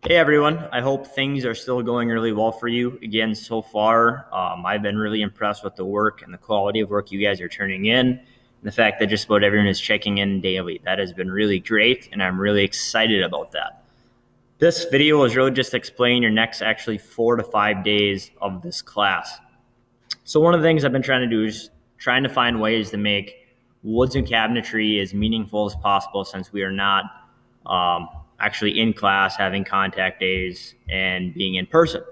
Hey everyone, I hope things are still going really well for you. Again, so far, I've been really impressed with the work and the quality of work you guys are turning in, and the fact that just about everyone is checking in daily. That has been really great, and I'm really excited about that. This video is really just explaining your next actually 4 to 5 days of this class. So one of the things I've been trying to do is trying to find ways to make woods and cabinetry as meaningful as possible, since we are not actually in class, having contact days, and being in person.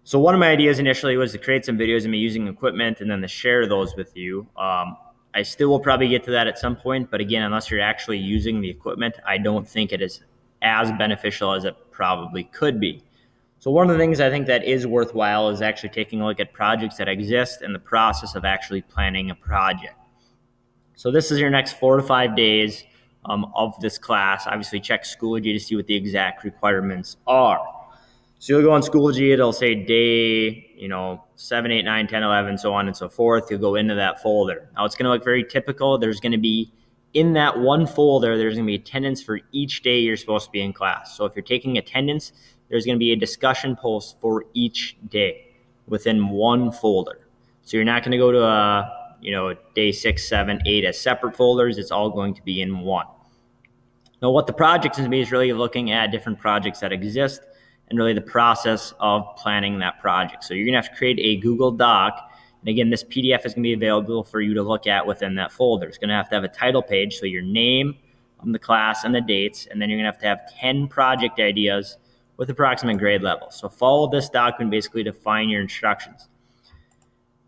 So one of my ideas initially was to create some videos of me using equipment and then to share those with you. I still will probably get to that at some point, but again, unless you're actually using the equipment, I don't think it is as beneficial as it probably could be. So one of the things I think that is worthwhile is actually taking a look at projects that exist and the process of actually planning a project. So this is your next 4 to 5 days of this class. Obviously, check Schoology to see what the exact requirements are. So you'll go on Schoology, it'll say day, 7, 8, 9, 10, 11, so on and so forth. You'll go into that folder. Now it's going to look very typical. There's going to be, in that one folder, there's going to be attendance for each day you're supposed to be in class. So if you're taking attendance, there's going to be a discussion post for each day within one folder. So you're not going to go to day 6, 7, 8 as separate folders. It's all going to be in one. Now, what the project is going to be is really looking at different projects that exist and really the process of planning that project. So you're going to have to create a Google Doc. And again, this PDF is going to be available for you to look at within that folder. It's going to have a title page, so your name, the class, and the dates. And then you're going to have 10 project ideas with approximate grade level. So follow this document basically to find your instructions.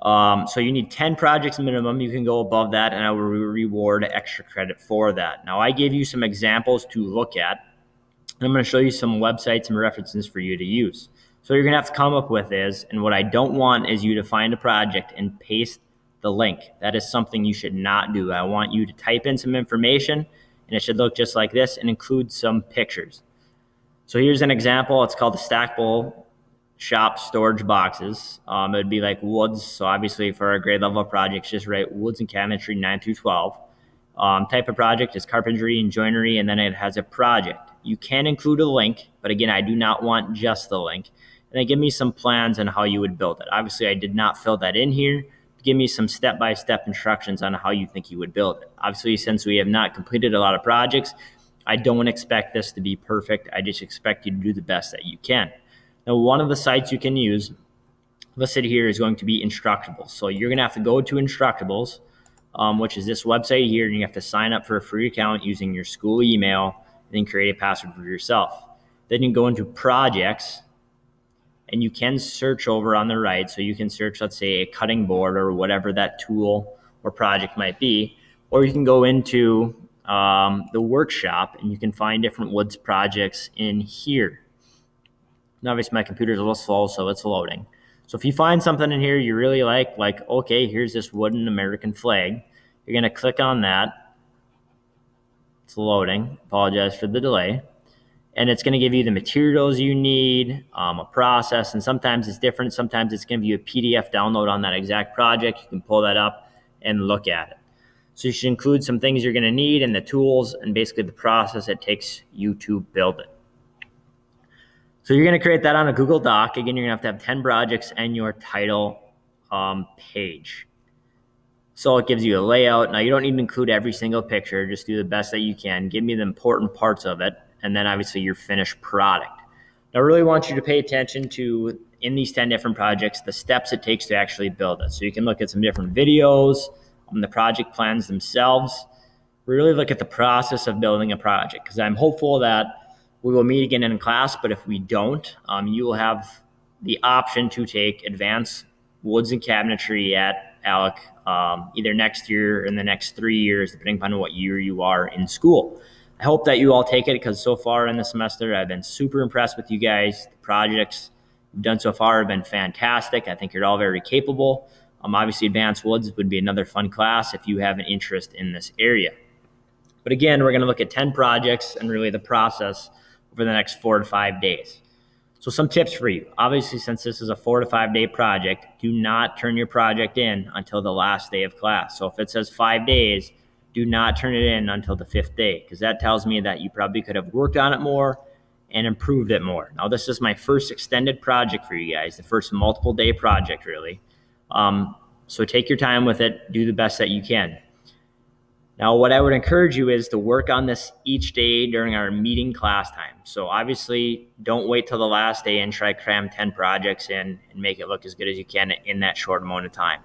So you need 10 projects minimum. You can go above that, and I will reward extra credit for that. Now, I gave you some examples to look at, and I'm going to show you some websites and references for you to use. So you're going to have to come up with is, and what I don't want is you to find a project and paste the link. That is something you should not do. I want you to type in some information, and it should look just like this and include some pictures. So here's an example. It's called the Stackable Shop Storage Boxes. It would be like woods. So obviously for our grade level projects, just write woods and cabinetry 9 through 12. Type of project is carpentry and joinery, and then it has a project. You can include a link, but again, I do not want just the link. And then give me some plans on how you would build it. Obviously, I did not fill that in here. Give me some step-by-step instructions on how you think you would build it. Obviously, since we have not completed a lot of projects, I don't expect this to be perfect. I just expect you to do the best that you can. Now, one of the sites you can use listed here is going to be Instructables. So you're going to have to go to Instructables, which is this website here, and you have to sign up for a free account using your school email and then create a password for yourself. Then you go into Projects, and you can search over on the right. So you can search, let's say, a cutting board or whatever that tool or project might be, or you can go into the workshop, and you can find different woods projects in here. Now, obviously, my computer is a little slow, so it's loading. So if you find something in here you really like, okay, here's this wooden American flag, you're going to click on that. It's loading. Apologize for the delay. And it's going to give you the materials you need, a process, and sometimes it's different. Sometimes it's going to give you a PDF download on that exact project. You can pull that up and look at it. So you should include some things you're going to need and the tools and basically the process it takes you to build it. So you're going to create that on a Google Doc. Again, you're going to have 10 projects and your title page. So it gives you a layout. Now, you don't need to include every single picture. Just do the best that you can. Give me the important parts of it, and then obviously your finished product. Now, I really want you to pay attention to, in these 10 different projects, the steps it takes to actually build it. So you can look at some different videos, the project plans themselves. Really look at the process of building a project, because I'm hopeful that we will meet again in class, but if we don't, you will have the option to take advanced woods and cabinetry at ALEC either next year or in the next 3 years, depending upon what year you are in school. I hope that you all take it, because so far in the semester, I've been super impressed with you guys. The projects you've done so far have been fantastic. I think you're all very capable. Obviously, Advanced Woods would be another fun class if you have an interest in this area. But again, we're going to look at 10 projects and really the process over the next 4 to 5 days. So some tips for you. Obviously, since this is a 4 to 5 day project, do not turn your project in until the last day of class. So if it says 5 days, do not turn it in until the 5th day, because that tells me that you probably could have worked on it more and improved it more. Now, this is my first extended project for you guys, the first multiple day project, really. So take your time with it, do the best that you can. Now, what I would encourage you is to work on this each day during our meeting class time. So obviously, don't wait till the last day and try to cram 10 projects in and make it look as good as you can in that short amount of time.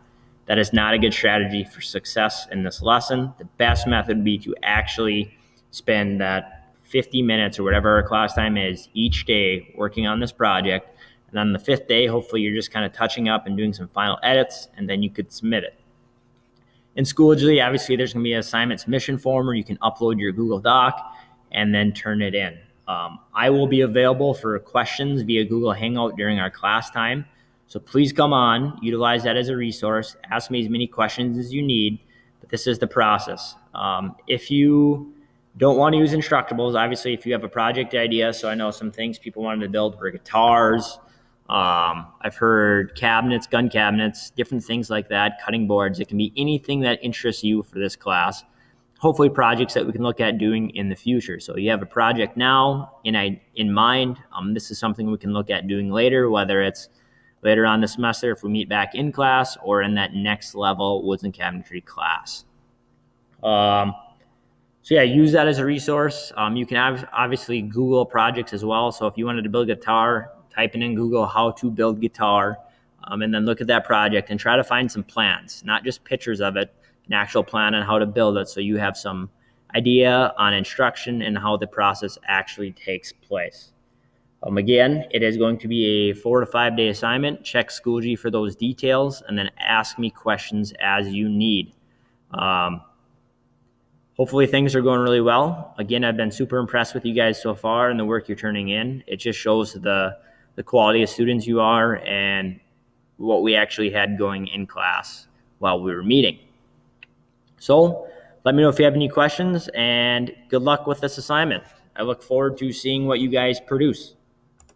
That is not a good strategy for success in this lesson. The best method would be to actually spend that 50 minutes or whatever our class time is each day working on this project. And on the 5th day, hopefully you're just kind of touching up and doing some final edits, and then you could submit it. In Schoology, obviously, there's going to be an assignment submission form where you can upload your Google Doc and then turn it in. I will be available for questions via Google Hangout during our class time. So please come on, utilize that as a resource, ask me as many questions as you need, but this is the process. If you don't want to use Instructables, obviously, if you have a project idea, so I know some things people wanted to build were guitars. I've heard cabinets, gun cabinets, different things like that, cutting boards. It can be anything that interests you for this class. Hopefully projects that we can look at doing in the future. So you have a project now in mind. This is something we can look at doing later, whether it's later on this semester if we meet back in class or in that next level woods and cabinetry class. So yeah, use that as a resource. You can obviously Google projects as well. So if you wanted to build a guitar, type in Google how to build guitar, and then look at that project and try to find some plans, not just pictures of it, an actual plan on how to build it, so you have some idea on instruction and how the process actually takes place. Again, it is going to be a 4 to 5 day assignment. Check Schoology for those details, and then ask me questions as you need. Hopefully things are going really well. Again, I've been super impressed with you guys so far and the work you're turning in. It just shows the quality of students you are and what we actually had going in class while we were meeting. So let me know if you have any questions, and good luck with this assignment. I look forward to seeing what you guys produce.